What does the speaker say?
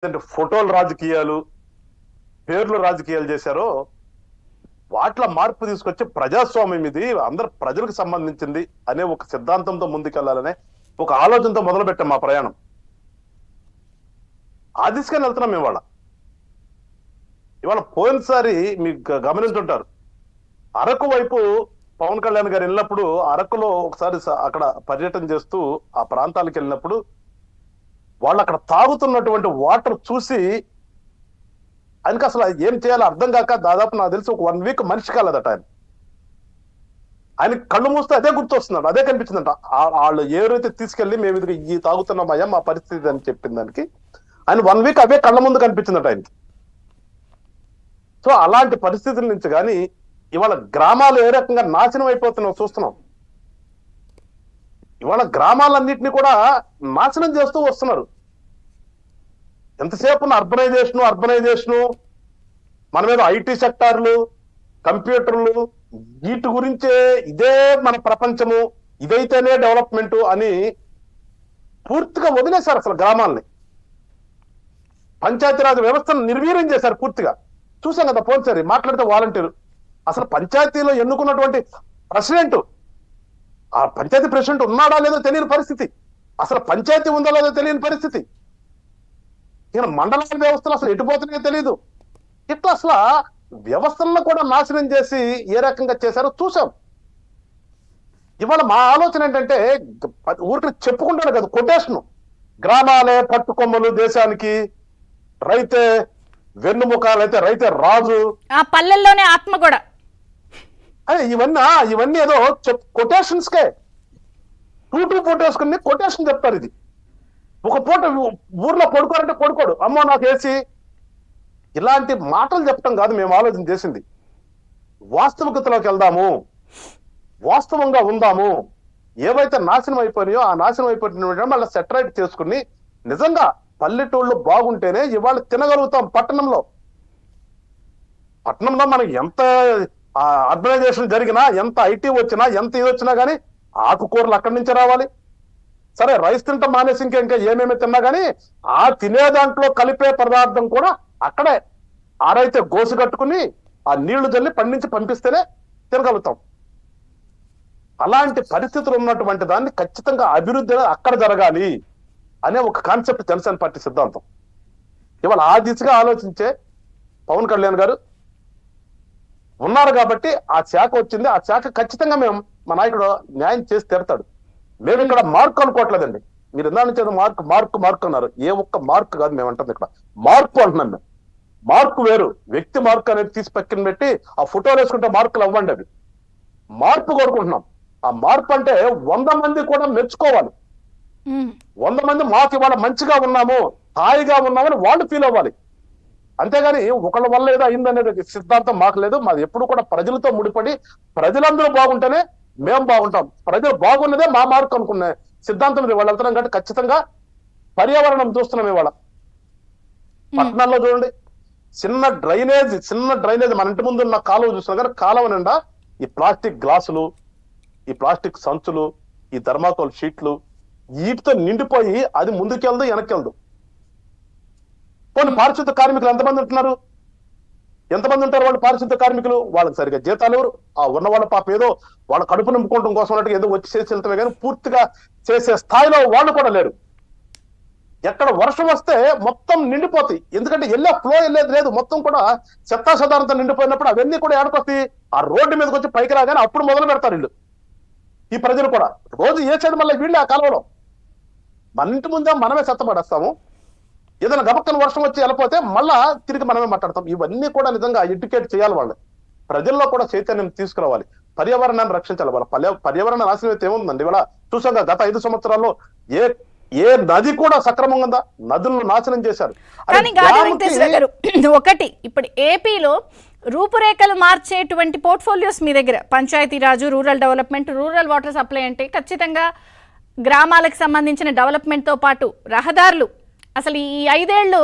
ఫోటోల రాజకీయాలు, పేర్లు రాజకీయాలు చేశారో వాటిలో మార్పు తీసుకొచ్చి ప్రజాస్వామ్యం ఇది అందరు ప్రజలకు సంబంధించింది అనే ఒక సిద్ధాంతంతో ముందుకెళ్లాలనే ఒక ఆలోచనతో మొదలు పెట్టాం మా ప్రయాణం. ఆ దిశగా వెళ్తున్నాం ఇవాళ పోయినసారి మీకు గమనించుంటారు, అరకు వైపు పవన్ కళ్యాణ్ గారు వెళ్ళినప్పుడు అరకులో ఒకసారి అక్కడ పర్యటన చేస్తూ ఆ ప్రాంతాలకు వెళ్ళినప్పుడు వాళ్ళు అక్కడ తాగుతున్నటువంటి వాటర్ చూసి ఆయనకి అసలు ఏం చేయాలో అర్థం కాక దాదాపు నాకు తెలిసి ఒక 1 వీక్ మనిషి కాలేదట ఆయన కళ్ళు మూస్తే అదే గుర్తొస్తున్నాడు, అదే కనిపించిందంట. వాళ్ళు ఎవరైతే తీసుకెళ్లి మేము ఇది ఈ తాగుతున్నామయ్యా మా పరిస్థితి అని చెప్పిన దానికి ఆయన 1 వీక్ అవే కళ్ళ ముందు కనిపించిందట ఆయనకి. సో అలాంటి పరిస్థితుల నుంచి కానీ ఇవాళ గ్రామాలు ఏ రకంగా నాశనం అయిపోతున్నాం చూస్తున్నాం. ఇవాళ గ్రామాలన్నింటినీ కూడా నాశనం చేస్తూ వస్తున్నారు. ఎంతసేపు అర్బనైజేషను మన మీద ఐటీ సెక్టార్లు, కంప్యూటర్లు, వీటి గురించే ఇదే మన ప్రపంచము, ఇదైతేనే డెవలప్మెంట్ అని పూర్తిగా వదిలేశారు. అసలు గ్రామాలని పంచాయతీరాజ్ వ్యవస్థను నిర్వీర్యం చేశారు పూర్తిగా. చూసాం కదా పోలీసారి మాట్లాడితే వాలంటీరు, అసలు పంచాయతీలో ఎన్నుకున్నటువంటి ప్రెసిడెంట్, ఆ పంచాయతీ ప్రెసిడెంట్ ఉన్నాడా లేదో తెలియని పరిస్థితి, అసలు పంచాయతీ ఉందో లేదో తెలియని పరిస్థితి, ఈయన మండల వ్యవస్థలు అసలు ఎటుపోతున్నాయో తెలియదు. ఇట్లా అసలు వ్యవస్థలను కూడా నాశనం చేసి ఏ రకంగా చేశారో చూసాం. ఇవాళ మా ఆలోచన ఏంటంటే ఊరికి చెప్పుకుంటాడు కదా కొటేషన్, గ్రామాలే పట్టుకొమ్మలు దేశానికి, రైతే వెన్నుముకాలైతే రైతే రాజు, ఆ పల్లెల్లోనే ఆత్మ కూడా. అదే ఇవన్నీ ఏదో కొటేషన్స్ కే 2 పూట వేసుకుని కొటేషన్ చెప్తారు. ఇది ఒక పూట ఊర్లో పడుకోరంటే పడుకోడు, అమ్మో నాకు వేసి ఇలాంటి మాటలు చెప్పడం కాదు మేము ఆలోచన చేసింది. వాస్తవికతలోకి వెళ్దాము, వాస్తవంగా ఉందాము, ఏవైతే నాశనం అయిపోయినాయో ఆ నాశనం అయిపోయిన మళ్ళీ సెటరైట్ చేసుకుని నిజంగా పల్లెటూళ్ళు బాగుంటేనే ఇవాళ తినగలుగుతాం. పట్టణంలో మనకి ఎంత అర్బనైజేషన్ జరిగినా, ఎంత ఐటీ వచ్చినా, ఎంత ఇది వచ్చినా గానీ ఆకుకూరలు అక్కడి నుంచే రావాలి. సరే రైస్ తింటాం మానేసి ఇంకా ఏమేమి తిన్నా గానీ ఆ తినే దాంట్లో కలిపే పదార్థం కూడా అక్కడే ఆరైతే గోసు కట్టుకుని ఆ నీళ్లు జల్లి పండించి పంపిస్తేనే తినగలుగుతాం. అలాంటి పరిస్థితులు ఉన్నటువంటి దాన్ని ఖచ్చితంగా అభివృద్ధి అక్కడ జరగాలి అనే ఒక కాన్సెప్ట్ జనసేన పార్టీ సిద్ధాంతం. ఇవాళ ఆ దిశగా ఆలోచించే పవన్ కళ్యాణ్ గారు ఉన్నారు కాబట్టి ఆ శాఖ వచ్చింది. ఆ శాఖ ఖచ్చితంగా మా నాయకుడు న్యాయం చేసి తీరుతాడు. మేము ఇక్కడ మార్పు అనుకోవట్లేదండి. మీరు ఇందా నుంచి మార్కు అన్నారు. ఏ ఒక్క మార్కు కాదు మేము అంటుంది, ఇక్కడ మార్పు అంటున్నాం మేము. మార్పు వేరు, వ్యక్తి మార్కు అనేది తీసి పక్కన పెట్టి ఆ ఫోటోలు వేసుకుంటే మార్కులు అవ్వండి. అవి మార్పు కోరుకుంటున్నాం. ఆ మార్పు అంటే 100 మంది కూడా మెచ్చుకోవాలి. 100 మంది మాకు ఇవాళ మంచిగా ఉన్నాము, హాయిగా ఉన్నామని వాళ్ళు ఫీల్ అవ్వాలి. అంతేగాని ఒకళ్ళ వల్ల ఏదో అయిందనేది సిద్ధాంతం మాకు లేదు. మాది ఎప్పుడు కూడా ప్రజలతో ముడిపడి ప్రజలందరూ బాగుంటేనే మేము బాగుంటాం, ప్రజలు బాగున్నదే మా మార్కు అనుకునే సిద్ధాంతం ఇవాళ వెళ్తున్నాం. కాబట్టి ఖచ్చితంగా పర్యావరణం చూస్తున్నాం. ఇవాళ పట్టణాల్లో చూడండి, చిన్న డ్రైనేజ్ మన ఇంటి ముందు ఉన్న కాలువ చూస్తున్నాం. కానీ కాలువ నిండా ఈ ప్లాస్టిక్ గ్లాసులు, ఈ ప్లాస్టిక్ సంచులు, ఈ థర్మాకోల్ షీట్లు, వీటితో నిండిపోయి అది ముందుకెళ్దు వెనక్కెళ్దు. కొన్ని పారిశుద్ధ కార్మికులు ఎంతమంది ఉంటున్నారు? ఎంతమంది ఉంటారు వాళ్ళు పారిశుద్ధ కార్మికులు? వాళ్ళకి సరిగ్గా జీతాలు ఎవరు? ఆ ఉన్న వాళ్ళ పాప ఏదో వాళ్ళ కడుపు నింపుకోవడం కోసం అన్నట్టు ఏదో వచ్చి చేసి వెళ్తామే కానీ పూర్తిగా చేసే స్థాయిలో వాళ్ళు కూడా లేరు. ఎక్కడ వర్షం వస్తే మొత్తం నిండిపోతాయి, ఎందుకంటే ఫ్లో వెళ్ళేది లేదు. మొత్తం కూడా చెత్తాచెదారంతో నిండిపోయినప్పుడు అవన్నీ కూడా ఏడకొస్తాయి. ఆ రోడ్డు మీదకి వచ్చి పైకి రాగానే అప్పుడు మొదలు పెడతారు వీళ్ళు. ఈ ప్రజలు కూడా రోజు వేసేది మళ్ళీ వీళ్ళే ఆ కాలంలో. మన ఇంటి ముందే మనమే చెత్త పడేస్తాము. ఏదైనా గబక్కన వర్షం వచ్చి వెళ్ళిపోతే మళ్ళా తిరిగి మనమే మాట్లాడతాం. ఇవన్నీ కూడా నిజంగా ఎడ్యుకేట్ చేయాలి. వాళ్ళు ప్రజల్లో కూడా చైతన్యం తీసుకురావాలి, పర్యావరణాన్ని రక్షించాలి. వాళ్ళ పర్యావరణ నాశనం అయితే ఏముందండి? ఇవాళ చూసాం గత 5 సంవత్సరాల్లో ఏ నది కూడా సక్రమంగా ఉందా? నదులను నాశనం చేశారు. ఒకటి ఇప్పుడు ఏపీలో రూపురేఖలు మార్చేటువంటి పోర్ట్ఫోలియోస్ మీ దగ్గర, Panchayati Raj, rural development, rural water supply అంటే ఖచ్చితంగా గ్రామాలకు సంబంధించిన డెవలప్మెంట్తో పాటు రహదారులు. అసలు ఈ 5 ఏళ్ళు